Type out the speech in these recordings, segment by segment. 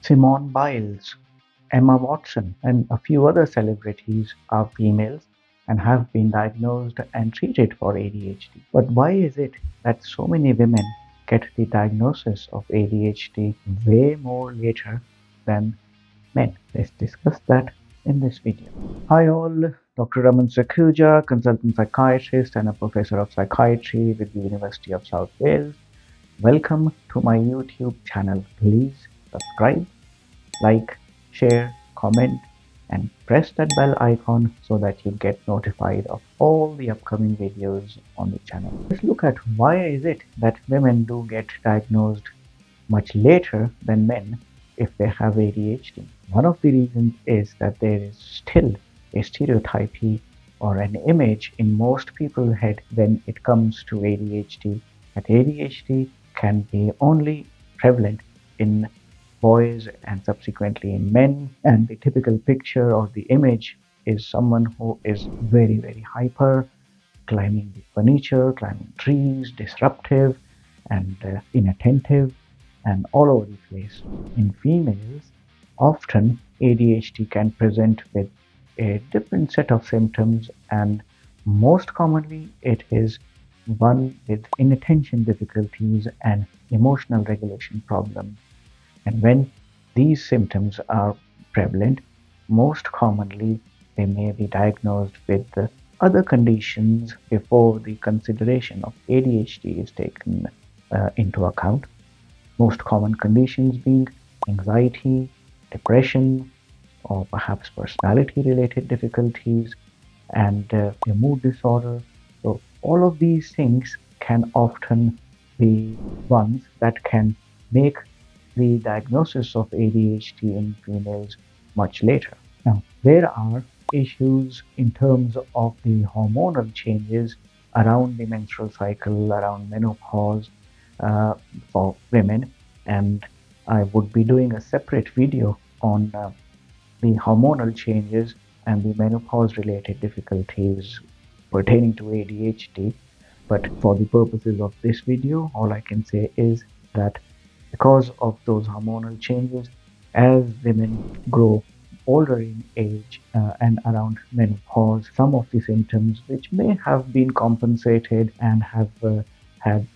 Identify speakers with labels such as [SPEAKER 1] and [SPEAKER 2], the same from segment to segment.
[SPEAKER 1] Simone Biles, Emma Watson, and a few other celebrities are females and have been diagnosed and treated for ADHD. But why is it that so many women get the diagnosis of ADHD way more later than men? Let's discuss that in this video. Hi all, Dr. Raman Sakhuja, consultant psychiatrist and a professor of psychiatry with the University of South Wales. Welcome to my YouTube channel. Please subscribe, like, share, comment, and press that bell icon so that you get notified of all the upcoming videos on the channel. Let's look at why is it that women do get diagnosed much later than men if they have ADHD. One of the reasons is that there is still a stereotype or an image in most people's head when it comes to ADHD, that ADHD can be only prevalent in boys and subsequently in men, and the typical picture or the image is someone who is very, very hyper, climbing the furniture, climbing trees, disruptive and inattentive and all over the place. In females, often ADHD can present with a different set of symptoms, and most commonly it is one with inattention difficulties and emotional regulation problems. And when these symptoms are prevalent, most commonly they may be diagnosed with other conditions before the consideration of ADHD is taken into account. Most common conditions being anxiety, depression, or perhaps personality related difficulties, and a mood disorder. So all of these things can often be ones that can make the diagnosis of ADHD in females much later. Now, there are issues in terms of the hormonal changes around the menstrual cycle, around menopause for women, and I would be doing a separate video on the hormonal changes and the menopause related difficulties pertaining to ADHD. But for the purposes of this video, all I can say is that because of those hormonal changes, as women grow older in age and around menopause, some of the symptoms which may have been compensated and have had,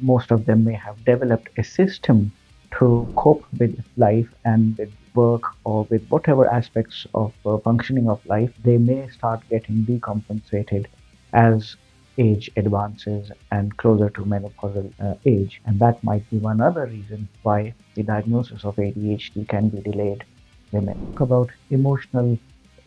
[SPEAKER 1] most of them may have developed a system to cope with life and with work or with whatever aspects of functioning of life, they may start getting decompensated as age advances and closer to menopausal age, and that might be one other reason why the diagnosis of ADHD can be delayed. Women talk about emotional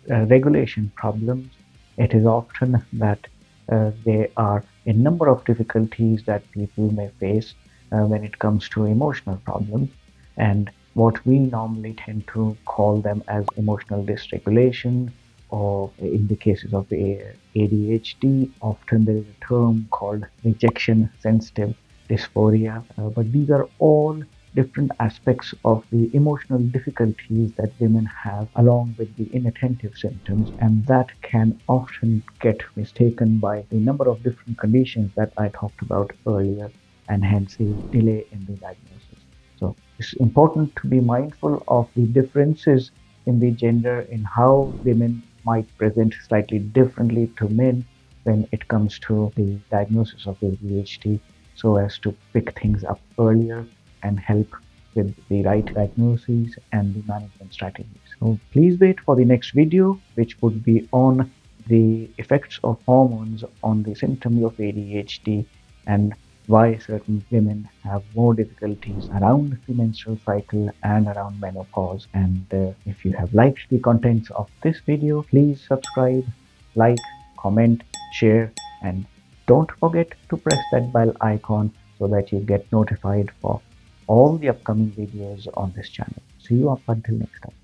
[SPEAKER 1] regulation problems. It is often that there are a number of difficulties that people may face when it comes to emotional problems, and what we normally tend to call them as emotional dysregulation, or in the cases of ADHD, often there is a term called rejection sensitive dysphoria. But these are all different aspects of the emotional difficulties that women have, along with the inattentive symptoms, and that can often get mistaken by the number of different conditions that I talked about earlier, and hence the delay in the diagnosis. So it's important to be mindful of the differences in the gender, in how women might present slightly differently to men when it comes to the diagnosis of ADHD, so as to pick things up earlier and help with the right diagnoses and the management strategies. So please wait for the next video, which would be on the effects of hormones on the symptoms of ADHD and why certain women have more difficulties around the menstrual cycle and around menopause. And if you have liked the contents of this video, please subscribe, like, comment, share, and don't forget to press that bell icon so that you get notified for all the upcoming videos on this channel. See you up until next time.